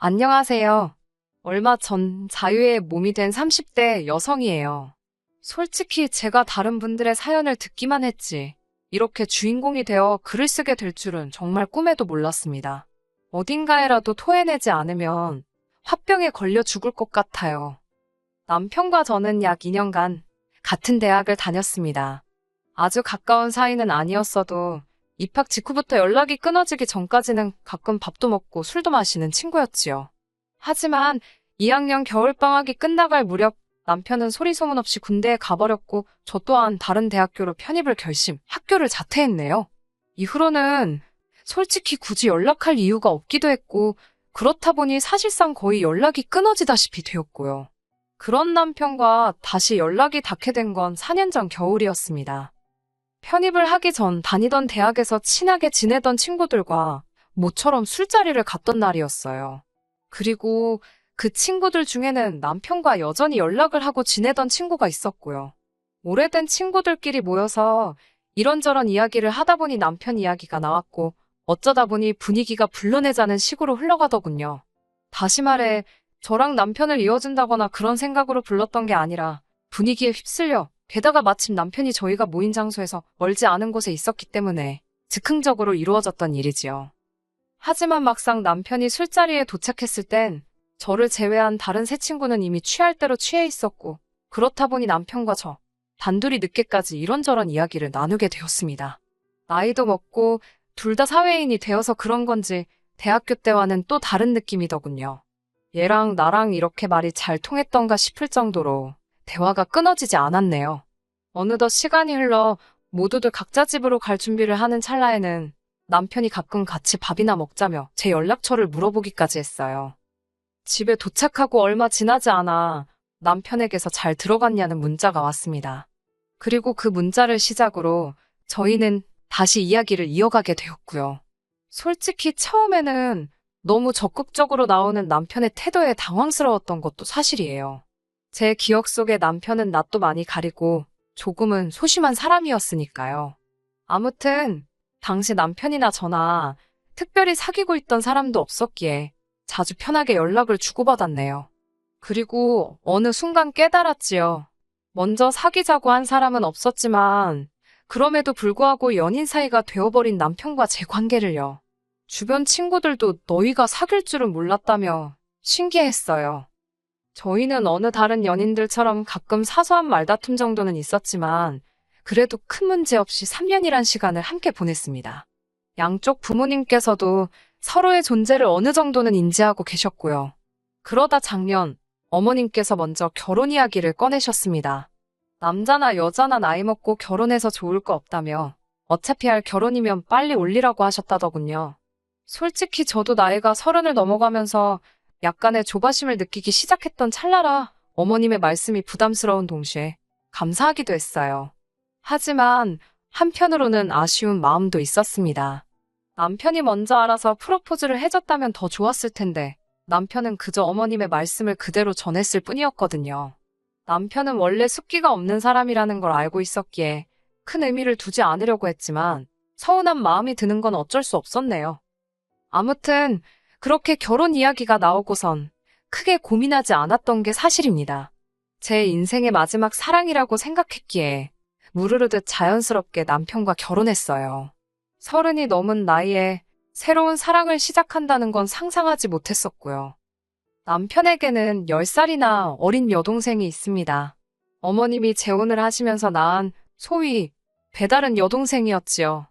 안녕하세요. 얼마 전 자유의 몸이 된 30대 여성이에요. 솔직히 제가 다른 분들의 사연을 듣기만 했지, 이렇게 주인공이 되어 글을 쓰게 될 줄은 정말 꿈에도 몰랐습니다. 어딘가에라도 토해내지 않으면 화병에 걸려 죽을 것 같아요. 남편과 저는 약 2년간 같은 대학을 다녔습니다. 아주 가까운 사이는 아니었어도 입학 직후부터 연락이 끊어지기 전까지는 가끔 밥도 먹고 술도 마시는 친구였지요. 하지만 2학년 겨울방학이 끝나갈 무렵 남편은 소리 소문 없이 군대에 가버렸고 저 또한 다른 대학교로 편입을 학교를 자퇴했네요. 이후로는 솔직히 굳이 연락할 이유가 없기도 했고 그렇다 보니 사실상 거의 연락이 끊어지다시피 되었고요. 그런 남편과 다시 연락이 닿게 된 건 4년 전 겨울이었습니다. 편입을 하기 전 다니던 대학에서 친하게 지내던 친구들과 모처럼 술자리를 갔던 날이었어요. 그리고 그 친구들 중에는 남편과 여전히 연락을 하고 지내던 친구가 있었고요. 오래된 친구들끼리 모여서 이런저런 이야기를 하다 보니 남편 이야기가 나왔고 어쩌다 보니 분위기가 불러내자는 식으로 흘러가더군요. 다시 말해 저랑 남편을 이어준다거나 그런 생각으로 불렀던 게 아니라 분위기에 휩쓸려, 게다가 마침 남편이 저희가 모인 장소에서 멀지 않은 곳에 있었기 때문에 즉흥적으로 이루어졌던 일이지요. 하지만 막상 남편이 술자리에 도착했을 땐 저를 제외한 다른 세 친구는 이미 취할 대로 취해 있었고 그렇다 보니 남편과 저 단둘이 늦게까지 이런저런 이야기를 나누게 되었습니다. 나이도 먹고 둘 다 사회인이 되어서 그런 건지 대학교 때와는 또 다른 느낌이더군요. 얘랑 나랑 이렇게 말이 잘 통했던가 싶을 정도로 대화가 끊어지지 않았네요. 어느덧 시간이 흘러 모두들 각자 집으로 갈 준비를 하는 찰나에는 남편이 가끔 같이 밥이나 먹자며 제 연락처를 물어보기까지 했어요. 집에 도착하고 얼마 지나지 않아 남편에게서 잘 들어갔냐는 문자가 왔습니다. 그리고 그 문자를 시작으로 저희는 다시 이야기를 이어가게 되었고요. 솔직히 처음에는 너무 적극적으로 나오는 남편의 태도에 당황스러웠던 것도 사실이에요. 제 기억 속에 남편은 낯도 많이 가리고 조금은 소심한 사람이었으니까요. 아무튼 당시 남편이나 저나 특별히 사귀고 있던 사람도 없었기에 자주 편하게 연락을 주고받았네요. 그리고 어느 순간 깨달았지요. 먼저 사귀자고 한 사람은 없었지만 그럼에도 불구하고 연인 사이가 되어버린 남편과 제 관계를요. 주변 친구들도 너희가 사귈 줄은 몰랐다며 신기했어요. 저희는 어느 다른 연인들처럼 가끔 사소한 말다툼 정도는 있었지만 그래도 큰 문제 없이 3년이란 시간을 함께 보냈습니다. 양쪽 부모님께서도 서로의 존재를 어느 정도는 인지하고 계셨고요. 그러다 작년 어머님께서 먼저 결혼 이야기를 꺼내셨습니다. 남자나 여자나 나이 먹고 결혼해서 좋을 거 없다며 어차피 할 결혼이면 빨리 올리라고 하셨다더군요. 솔직히 저도 나이가 30을 넘어가면서 약간의 조바심을 느끼기 시작했던 찰나라 어머님의 말씀이 부담스러운 동시에 감사하기도 했어요. 하지만 한편으로는 아쉬운 마음도 있었습니다. 남편이 먼저 알아서 프로포즈를 해줬다면 더 좋았을 텐데 남편은 그저 어머님의 말씀을 그대로 전했을 뿐이었거든요. 남편은 원래 숫기가 없는 사람이라는 걸 알고 있었기에 큰 의미를 두지 않으려고 했지만 서운한 마음이 드는 건 어쩔 수 없었네요. 아무튼 그렇게 결혼 이야기가 나오고선 크게 고민하지 않았던 게 사실입니다. 제 인생의 마지막 사랑이라고 생각했기에 무르르듯 자연스럽게 남편과 결혼했어요. 30이 넘은 나이에 새로운 사랑을 시작한다는 건 상상하지 못했었고요. 남편에게는 10살이나 어린 여동생이 있습니다. 어머님이 재혼을 하시면서 낳은 소위 배다른 여동생이었지요.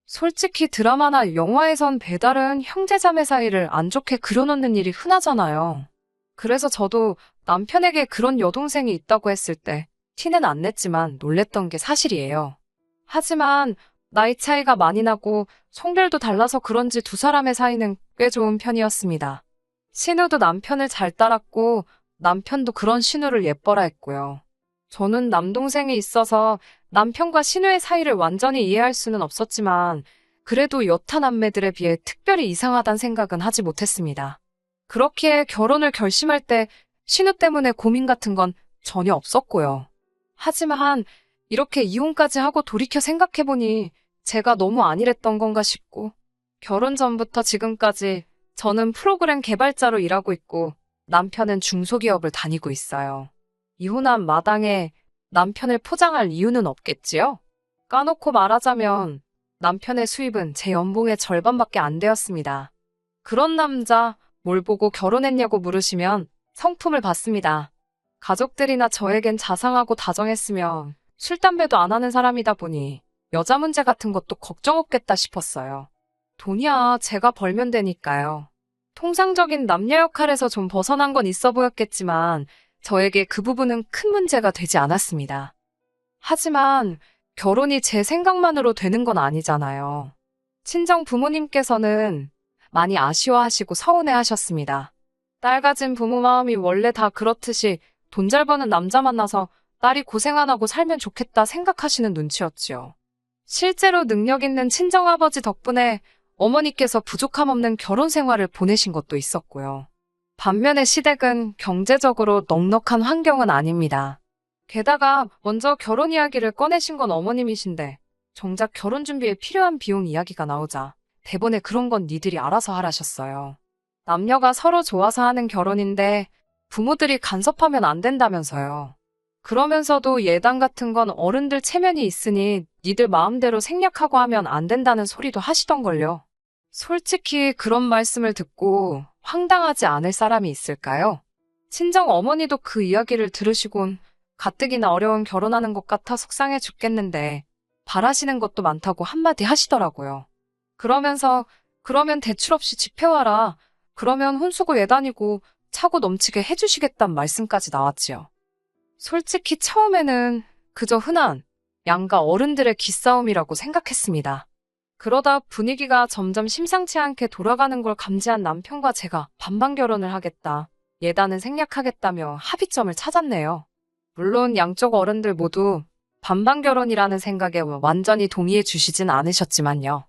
솔직히 드라마나 영화에선 배다른 형제자매 사이를 안 좋게 그려놓는 일이 흔하잖아요. 그래서 저도 남편에게 그런 여동생이 있다고 했을 때 티는 안 냈지만 놀랬던 게 사실이에요. 하지만 나이 차이가 많이 나고 성별도 달라서 그런지 두 사람의 사이는 꽤 좋은 편이었습니다. 신우도 남편을 잘 따랐고 남편도 그런 신우를 예뻐라 했고요. 저는 남동생이 있어서 남편과 신우의 사이를 완전히 이해할 수는 없었지만 그래도 여타 남매들에 비해 특별히 이상하단 생각은 하지 못했습니다. 그렇기에 결혼을 결심할 때 신우 때문에 고민 같은 건 전혀 없었고요. 하지만 이렇게 이혼까지 하고 돌이켜 생각해보니 제가 너무 안일했던 건가 싶고 결혼 전부터 지금까지 저는 프로그램 개발자로 일하고 있고 남편은 중소기업을 다니고 있어요. 이혼한 마당에 남편을 포장할 이유는 없겠지요? 까놓고 말하자면 남편의 수입은 제 연봉의 절반밖에 안 되었습니다. 그런 남자 뭘 보고 결혼했냐고 물으시면 성품을 받습니다. 가족들이나 저에겐 자상하고 다정했으며 술, 담배도 안 하는 사람이다 보니 여자 문제 같은 것도 걱정 없겠다 싶었어요. 돈이야 제가 벌면 되니까요. 통상적인 남녀 역할에서 좀 벗어난 건 있어 보였겠지만 저에게 그 부분은 큰 문제가 되지 않았습니다. 하지만 결혼이 제 생각만으로 되는 건 아니잖아요. 친정 부모님께서는 많이 아쉬워하시고 서운해하셨습니다. 딸 가진 부모 마음이 원래 다 그렇듯이 돈 잘 버는 남자 만나서 딸이 고생 안 하고 살면 좋겠다 생각하시는 눈치였지요. 실제로 능력 있는 친정아버지 덕분에 어머니께서 부족함 없는 결혼 생활을 보내신 것도 있었고요. 반면에 시댁은 경제적으로 넉넉한 환경은 아닙니다. 게다가 먼저 결혼 이야기를 꺼내신 건 어머님이신데 정작 결혼 준비에 필요한 비용 이야기가 나오자 대본에 그런 건 니들이 알아서 하라셨어요. 남녀가 서로 좋아서 하는 결혼인데 부모들이 간섭하면 안 된다면서요. 그러면서도 예단 같은 건 어른들 체면이 있으니 니들 마음대로 생략하고 하면 안 된다는 소리도 하시던걸요. 솔직히 그런 말씀을 듣고 황당하지 않을 사람이 있을까요? 친정 어머니도 그 이야기를 들으시곤 가뜩이나 어려운 결혼하는 것 같아 속상해 죽겠는데 바라시는 것도 많다고 한마디 하시더라고요. 그러면서 그러면 대출 없이 집해와라. 그러면 혼수고 예단이고 차고 넘치게 해주시겠단 말씀까지 나왔지요. 솔직히 처음에는 그저 흔한 양가 어른들의 기싸움이라고 생각했습니다. 그러다 분위기가 점점 심상치 않게 돌아가는 걸 감지한 남편과 제가 반반 결혼을 하겠다, 예단은 생략하겠다며 합의점을 찾았네요. 물론 양쪽 어른들 모두 반반 결혼이라는 생각에 완전히 동의해 주시진 않으셨지만요.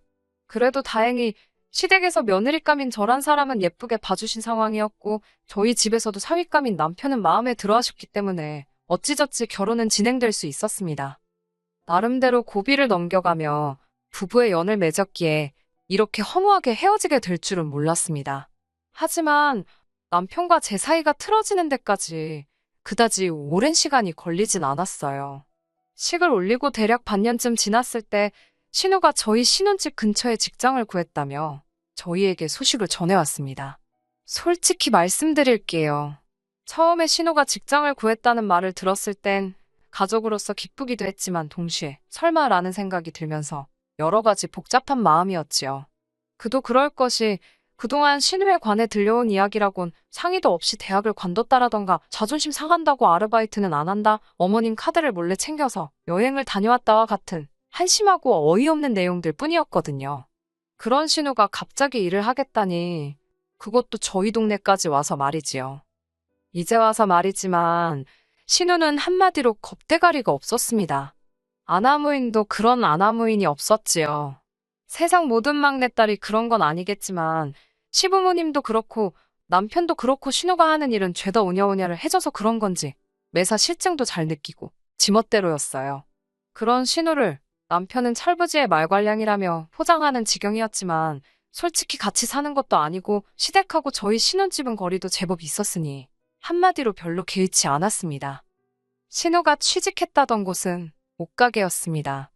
그래도 다행히 시댁에서 며느리감인 저란 사람은 예쁘게 봐주신 상황이었고 저희 집에서도 사위감인 남편은 마음에 들어하셨기 때문에 어찌저찌 결혼은 진행될 수 있었습니다. 나름대로 고비를 넘겨가며 부부의 연을 맺었기에 이렇게 허무하게 헤어지게 될 줄은 몰랐습니다. 하지만 남편과 제 사이가 틀어지는 데까지 그다지 오랜 시간이 걸리진 않았어요. 식을 올리고 대략 반년쯤 지났을 때 신우가 저희 신혼집 근처에 직장을 구했다며 저희에게 소식을 전해왔습니다. 솔직히 말씀드릴게요. 처음에 신우가 직장을 구했다는 말을 들었을 땐 가족으로서 기쁘기도 했지만 동시에 설마라는 생각이 들면서 여러 가지 복잡한 마음이었지요. 그도 그럴 것이 그동안 신우에 관해 들려온 이야기라곤 상의도 없이 대학을 관뒀다라던가 자존심 상한다고 아르바이트는 안 한다, 어머님 카드를 몰래 챙겨서 여행을 다녀왔다와 같은 한심하고 어이없는 내용들 뿐이었거든요. 그런 신우가 갑자기 일을 하겠다니 그것도 저희 동네까지 와서 말이지요. 이제 와서 말이지만 신우는 한마디로 겁대가리가 없었습니다. 아나무인도 그런 아나무인이 없었지요. 세상 모든 막내딸이 그런 건 아니겠지만 시부모님도 그렇고 남편도 그렇고 신우가 하는 일은 죄다 오냐오냐를 해줘서 그런 건지 매사 실증도 잘 느끼고 지멋대로였어요. 그런 신우를 남편은 철부지의 말괄량이라며 포장하는 지경이었지만 솔직히 같이 사는 것도 아니고 시댁하고 저희 신혼집은 거리도 제법 있었으니 한마디로 별로 개의치 않았습니다. 신우가 취직했다던 곳은 옷가게였습니다.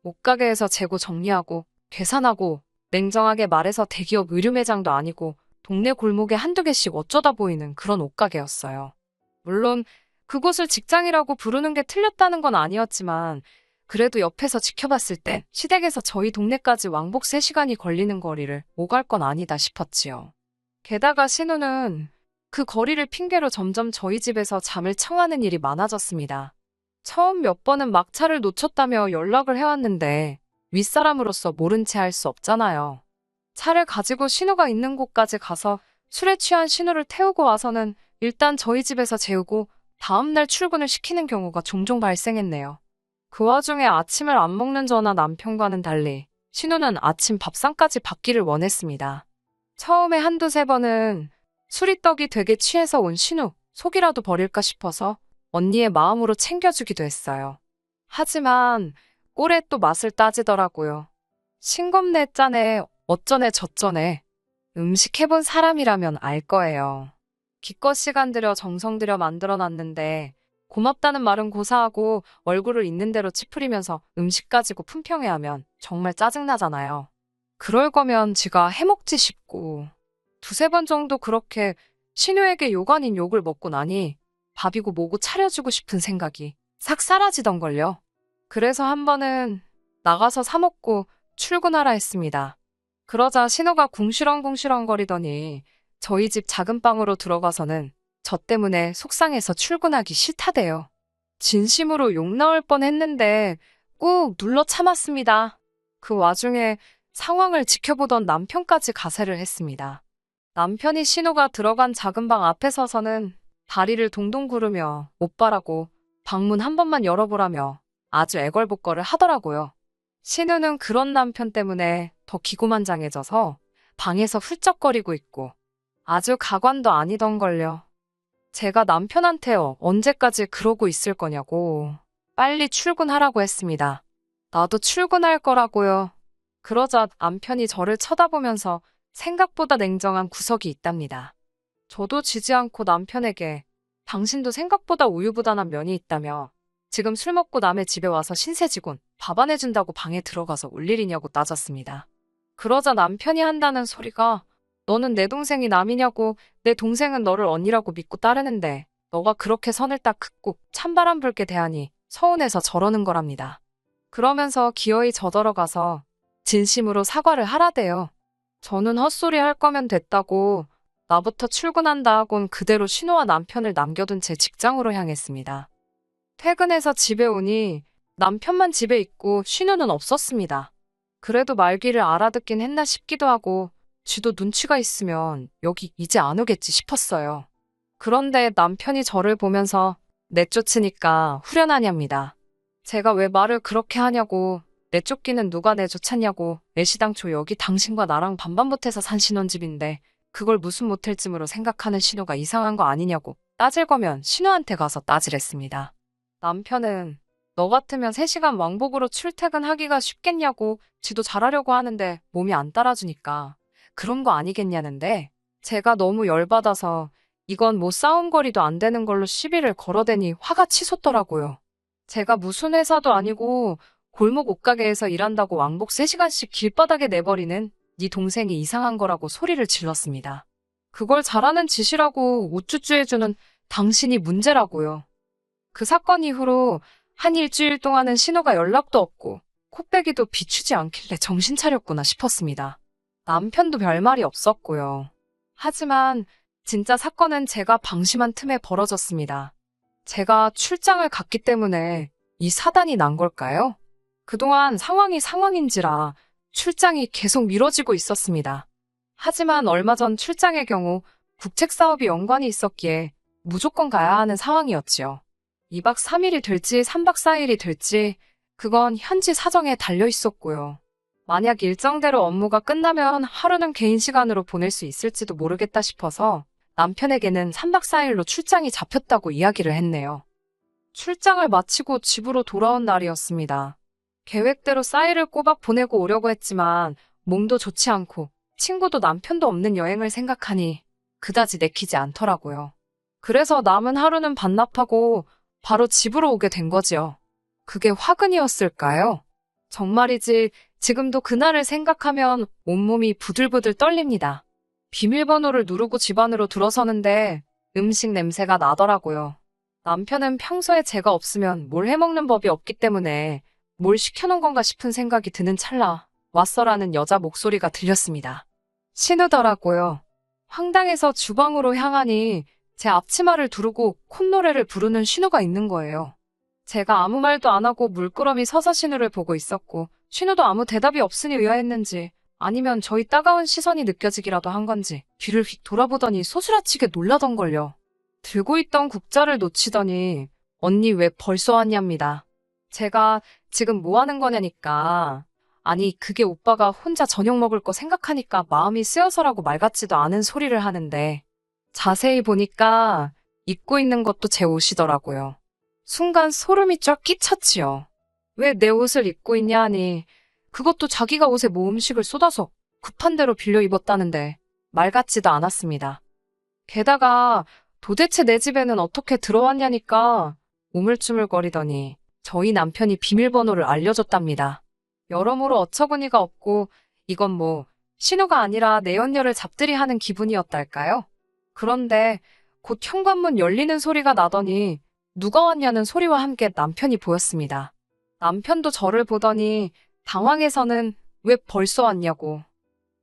옷가게에서 재고 정리하고 계산하고 냉정하게 말해서 대기업 의류매장도 아니고 동네 골목에 한두 개씩 어쩌다 보이는 그런 옷가게였어요. 물론 그곳을 직장이라고 부르는 게 틀렸다는 건 아니었지만 그래도 옆에서 지켜봤을 땐 시댁에서 저희 동네까지 왕복 3시간이 걸리는 거리를 오갈 건 아니다 싶었지요. 게다가 신우는 그 거리를 핑계로 점점 저희 집에서 잠을 청하는 일이 많아졌습니다. 처음 몇 번은 막차를 놓쳤다며 연락을 해왔는데 윗사람으로서 모른 채 할 수 없잖아요. 차를 가지고 신우가 있는 곳까지 가서 술에 취한 신우를 태우고 와서는 일단 저희 집에서 재우고 다음날 출근을 시키는 경우가 종종 발생했네요. 그 와중에 아침을 안 먹는 저나 남편과는 달리 신우는 아침 밥상까지 받기를 원했습니다. 처음에 한두세 번은 술이 떡이 되게 취해서 온 신우, 속이라도 버릴까 싶어서 언니의 마음으로 챙겨주기도 했어요. 하지만 꼴에 또 맛을 따지더라고요. 싱겁네 짜네 어쩌네 저쩌네. 음식 해본 사람이라면 알 거예요. 기껏 시간 들여 정성 들여 만들어 놨는데 고맙다는 말은 고사하고 얼굴을 있는 대로 찌푸리면서 음식 가지고 품평해하면 정말 짜증나잖아요. 그럴 거면 지가 해먹지 싶고 두세 번 정도 그렇게 신우에게 욕 아닌 욕을 먹고 나니 밥이고 뭐고 차려주고 싶은 생각이 싹 사라지던걸요. 그래서 한 번은 나가서 사 먹고 출근하라 했습니다. 그러자 신우가 궁시렁궁시렁거리더니 저희 집 작은 방으로 들어가서는 저 때문에 속상해서 출근하기 싫다대요. 진심으로 욕 나올 뻔했는데 꾹 눌러 참았습니다. 그 와중에 상황을 지켜보던 남편까지 가세를 했습니다. 남편이 신우가 들어간 작은 방 앞에 서서는 다리를 동동 구르며 오빠라고 방문 한 번만 열어보라며 아주 애걸복걸을 하더라고요. 신우는 그런 남편 때문에 더 기고만장해져서 방에서 훌쩍거리고 있고 아주 가관도 아니던걸요. 제가 남편한테 언제까지 그러고 있을 거냐고 빨리 출근하라고 했습니다. 나도 출근할 거라고요. 그러자 남편이 저를 쳐다보면서 생각보다 냉정한 구석이 있답니다. 저도 지지 않고 남편에게 당신도 생각보다 우유부단한 면이 있다며 지금 술 먹고 남의 집에 와서 신세지곤 밥 안 해준다고 방에 들어가서 올 일이냐고 따졌습니다. 그러자 남편이 한다는 소리가 너는 내 동생이 남이냐고 내 동생은 너를 언니라고 믿고 따르는데 너가 그렇게 선을 딱 긋고 찬바람 불게 대하니 서운해서 저러는 거랍니다. 그러면서 기어이 저더러가서 진심으로 사과를 하라대요. 저는 헛소리 할 거면 됐다고 나부터 출근한다 하곤 그대로 신우와 남편을 남겨둔 제 직장으로 향했습니다. 퇴근해서 집에 오니 남편만 집에 있고 신우는 없었습니다. 그래도 말귀를 알아듣긴 했나 싶기도 하고 쥐도 눈치가 있으면 여기 이제 안 오겠지 싶었어요. 그런데 남편이 저를 보면서 내쫓으니까 후련하냐입니다. 제가 왜 말을 그렇게 하냐고 내쫓기는 누가 내쫓았냐고 애시당초 여기 당신과 나랑 반반 못해서 산 신혼집인데 그걸 무슨 모텔쯤으로 생각하는 신우가 이상한 거 아니냐고 따질 거면 신우한테 가서 따지랬습니다. 남편은 너 같으면 3시간 왕복으로 출퇴근하기가 쉽겠냐고 지도 잘하려고 하는데 몸이 안 따라주니까 그런 거 아니겠냐는데 제가 너무 열받아서 이건 뭐 싸움거리도 안 되는 걸로 시비를 걸어대니 화가 치솟더라고요. 제가 무슨 회사도 아니고 골목 옷가게에서 일한다고 왕복 3시간씩 길바닥에 내버리는 네 동생이 이상한 거라고 소리를 질렀습니다. 그걸 잘하는 짓이라고 우쭈쭈 해주는 당신이 문제라고요. 그 사건 이후로 한 일주일 동안은 신우가 연락도 없고 코빼기도 비추지 않길래 정신 차렸구나 싶었습니다. 남편도 별말이 없었고요. 하지만 진짜 사건은 제가 방심한 틈에 벌어졌습니다. 제가 출장을 갔기 때문에 이 사단이 난 걸까요? 그동안 상황이 상황인지라 출장이 계속 미뤄지고 있었습니다. 하지만 얼마 전 출장의 경우 국책사업이 연관이 있었기에 무조건 가야 하는 상황이었지요. 2박 3일이 될지 3박 4일이 될지 그건 현지 사정에 달려 있었고요. 만약 일정대로 업무가 끝나면 하루는 개인 시간으로 보낼 수 있을지도 모르겠다 싶어서 남편에게는 3박 4일로 출장이 잡혔다고 이야기를 했네요. 출장을 마치고 집으로 돌아온 날이었습니다. 계획대로 싸이를 꼬박 보내고 오려고 했지만 몸도 좋지 않고 친구도 남편도 없는 여행을 생각하니 그다지 내키지 않더라고요. 그래서 남은 하루는 반납하고 바로 집으로 오게 된 거지요. 그게 화근이었을까요? 정말이지 지금도 그날을 생각하면 온몸이 부들부들 떨립니다. 비밀번호를 누르고 집 안으로 들어서는데 음식 냄새가 나더라고요. 남편은 평소에 제가 없으면 뭘 해먹는 법이 없기 때문에 뭘 시켜놓은 건가 싶은 생각이 드는 찰나 왔어라는 여자 목소리가 들렸습니다. 신우더라고요. 황당해서 주방으로 향하니 제 앞치마를 두르고 콧노래를 부르는 신우가 있는 거예요. 제가 아무 말도 안 하고 물끄러미 서서 신우를 보고 있었고 신우도 아무 대답이 없으니 의아했는지 아니면 저희 따가운 시선이 느껴지기라도 한 건지 뒤를 휙 돌아보더니 소스라치게 놀라던걸요. 들고 있던 국자를 놓치더니 언니 왜 벌써 왔냐입니다. 제가 지금 뭐 하는 거냐니까 아니 그게 오빠가 혼자 저녁 먹을 거 생각하니까 마음이 쓰여서라고 말 같지도 않은 소리를 하는데 자세히 보니까 입고 있는 것도 제 옷이더라고요. 순간 소름이 쫙 끼쳤지요. 왜 내 옷을 입고 있냐 하니 그것도 자기가 옷에 모음식을 쏟아서 급한 대로 빌려 입었다는데 말 같지도 않았습니다. 게다가 도대체 내 집에는 어떻게 들어왔냐니까 우물쭈물거리더니 저희 남편이 비밀번호를 알려줬답니다. 여러모로 어처구니가 없고 이건 뭐 신호가 아니라 내연녀를 잡들이 하는 기분이었달까요? 그런데 곧 현관문 열리는 소리가 나더니 누가 왔냐는 소리와 함께 남편이 보였습니다. 남편도 저를 보더니 당황해서는 왜 벌써 왔냐고.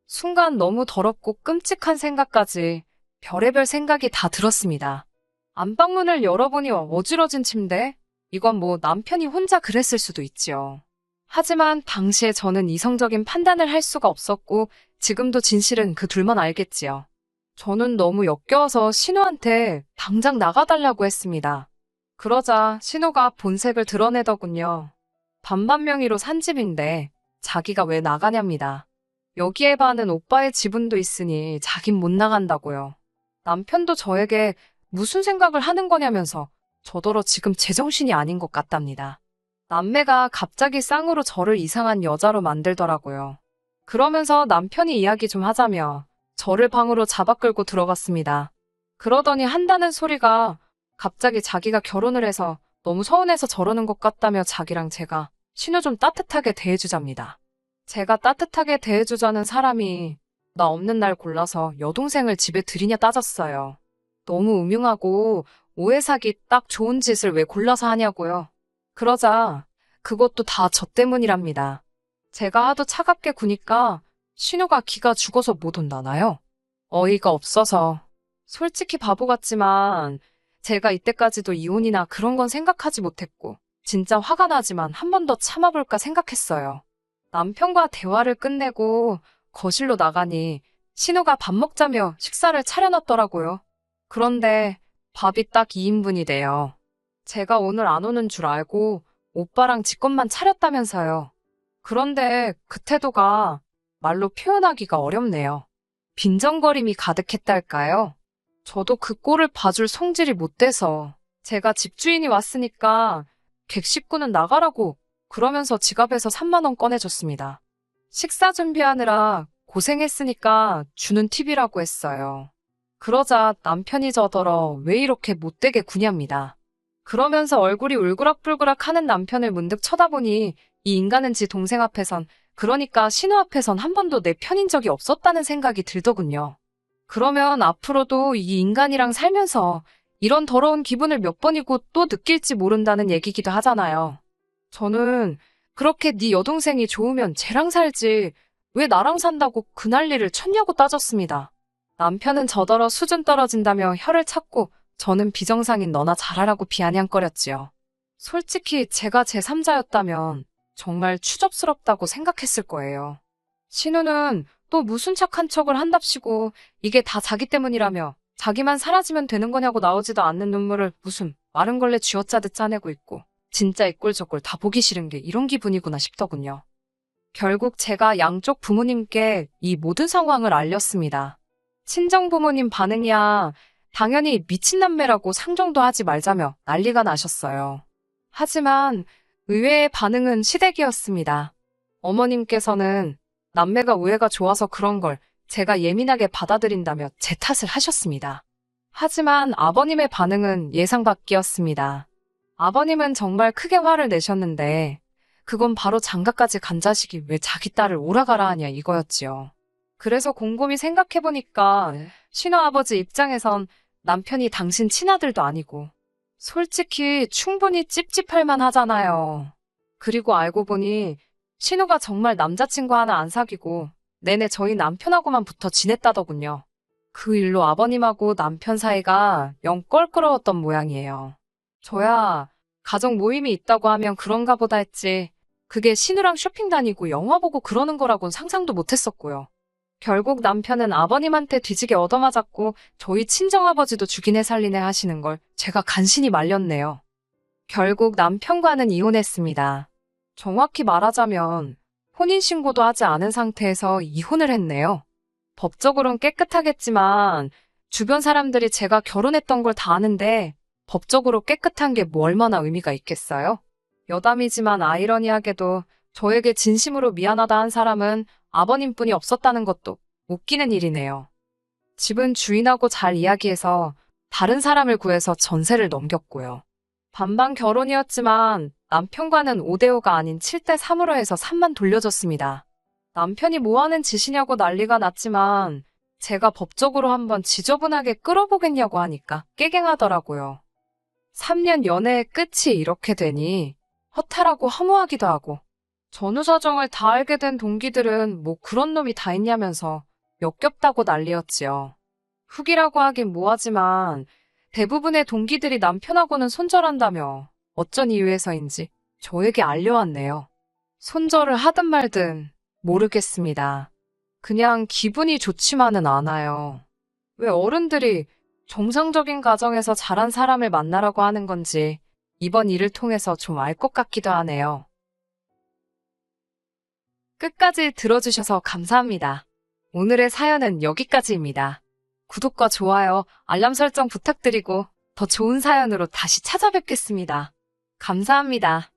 순간 너무 더럽고 끔찍한 생각까지 별의별 생각이 다 들었습니다. 안방문을 열어보니 어지러진 침대? 이건 뭐 남편이 혼자 그랬을 수도 있지요. 하지만 당시에 저는 이성적인 판단을 할 수가 없었고 지금도 진실은 그 둘만 알겠지요. 저는 너무 역겨워서 신우한테 당장 나가달라고 했습니다. 그러자 신우가 본색을 드러내더군요. 반반명의로 산 집인데 자기가 왜 나가냐입니다. 여기에 반은 오빠의 지분도 있으니 자긴 못 나간다고요. 남편도 저에게 무슨 생각을 하는 거냐면서 저더러 지금 제정신이 아닌 것 같답니다. 남매가 갑자기 쌍으로 저를 이상한 여자로 만들더라고요. 그러면서 남편이 이야기 좀 하자며 저를 방으로 잡아 끌고 들어갔습니다. 그러더니 한다는 소리가 갑자기 자기가 결혼을 해서 너무 서운해서 저러는 것 같다며 자기랑 제가 신우 좀 따뜻하게 대해주자입니다. 제가 따뜻하게 대해주자는 사람이 나 없는 날 골라서 여동생을 집에 들이냐 따졌어요. 너무 음흉하고 오해사기 딱 좋은 짓을 왜 골라서 하냐고요. 그러자 그것도 다 저 때문이랍니다. 제가 하도 차갑게 구니까 신우가 기가 죽어서 못 온다나요? 어이가 없어서. 솔직히 바보 같지만 제가 이때까지도 이혼이나 그런 건 생각하지 못했고 진짜 화가 나지만 한 번 더 참아볼까 생각했어요. 남편과 대화를 끝내고 거실로 나가니 신우가 밥 먹자며 식사를 차려놨더라고요. 그런데 밥이 딱 2인분이 돼요. 제가 오늘 안 오는 줄 알고 오빠랑 지 것만 차렸다면서요. 그런데 그 태도가 말로 표현하기가 어렵네요. 빈정거림이 가득했달까요? 저도 그 꼴을 봐줄 성질이 못 돼서 제가 집주인이 왔으니까 객식구는 나가라고 그러면서 지갑에서 3만 원 꺼내줬습니다. 식사 준비하느라 고생했으니까 주는 팁이라고 했어요. 그러자 남편이 저더러 왜 이렇게 못되게 구냐입니다. 그러면서 얼굴이 울그락불그락 하는 남편을 문득 쳐다보니 이 인간은 지 동생 앞에선 그러니까 신우 앞에선 한 번도 내 편인 적이 없었다는 생각이 들더군요. 그러면 앞으로도 이 인간이랑 살면서 이런 더러운 기분을 몇 번이고 또 느낄지 모른다는 얘기기도 하잖아요. 저는 그렇게 네 여동생이 좋으면 쟤랑 살지 왜 나랑 산다고 그 난리를 쳤냐고 따졌습니다. 남편은 저더러 수준 떨어진다며 혀를 찾고 저는 비정상인 너나 잘하라고 비아냥거렸지요. 솔직히 제가 제3자였다면 정말 추접스럽다고 생각했을 거예요. 신우는 또 무슨 착한 척을 한답시고 이게 다 자기 때문이라며 자기만 사라지면 되는 거냐고 나오지도 않는 눈물을 무슨 마른 걸레 쥐어짜듯 짜내고 있고 진짜 이 꼴 저 꼴 다 보기 싫은 게 이런 기분이구나 싶더군요. 결국 제가 양쪽 부모님께 이 모든 상황을 알렸습니다. 친정부모님 반응이야 당연히 미친 남매라고 상종도 하지 말자며 난리가 나셨어요. 하지만 의외의 반응은 시댁이었습니다. 어머님께서는 남매가 우애가 좋아서 그런 걸 제가 예민하게 받아들인다며 제 탓을 하셨습니다. 하지만 아버님의 반응은 예상 밖이었습니다. 아버님은 정말 크게 화를 내셨는데 그건 바로 장가까지 간 자식이 왜 자기 딸을 오라가라 하냐 이거였지요. 그래서 곰곰이 생각해보니까 신우아버지 입장에선 남편이 당신 친아들도 아니고 솔직히 충분히 찝찝할 만하잖아요. 그리고 알고 보니 신우가 정말 남자친구 하나 안 사귀고 내내 저희 남편하고만 붙어 지냈다더군요. 그 일로 아버님하고 남편 사이가 영 껄끄러웠던 모양이에요. 저야 가족 모임이 있다고 하면 그런가 보다 했지 그게 신우랑 쇼핑 다니고 영화 보고 그러는 거라곤 상상도 못했었고요. 결국 남편은 아버님한테 뒤지게 얻어맞았고 저희 친정아버지도 죽이네 살리네 하시는 걸 제가 간신히 말렸네요. 결국 남편과는 이혼했습니다. 정확히 말하자면 혼인신고도 하지 않은 상태에서 이혼을 했네요. 법적으로는 깨끗하겠지만 주변 사람들이 제가 결혼했던 걸 다 아는데 법적으로 깨끗한 게 뭐 얼마나 의미가 있겠어요? 여담이지만 아이러니하게도 저에게 진심으로 미안하다 한 사람은 아버님뿐이 없었다는 것도 웃기는 일이네요. 집은 주인하고 잘 이야기해서 다른 사람을 구해서 전세를 넘겼고요. 반반 결혼이었지만 남편과는 5대5가 아닌 7대3으로 해서 3만 돌려줬습니다. 남편이 뭐 하는 짓이냐고 난리가 났지만 제가 법적으로 한번 지저분하게 끌어보겠냐고 하니까 깨갱하더라고요. 3년 연애의 끝이 이렇게 되니 허탈하고 허무하기도 하고 전후 사정을 다 알게 된 동기들은 뭐 그런 놈이 다 있냐면서 역겹다고 난리였지요. 후기라고 하긴 뭐하지만 대부분의 동기들이 남편하고는 손절한다며 어쩐 이유에서인지 저에게 알려왔네요. 손절을 하든 말든 모르겠습니다. 그냥 기분이 좋지만은 않아요. 왜 어른들이 정상적인 가정에서 자란 사람을 만나라고 하는 건지 이번 일을 통해서 좀 알 것 같기도 하네요. 끝까지 들어주셔서 감사합니다. 오늘의 사연은 여기까지입니다. 구독과 좋아요, 알람 설정 부탁드리고 더 좋은 사연으로 다시 찾아뵙겠습니다. 감사합니다.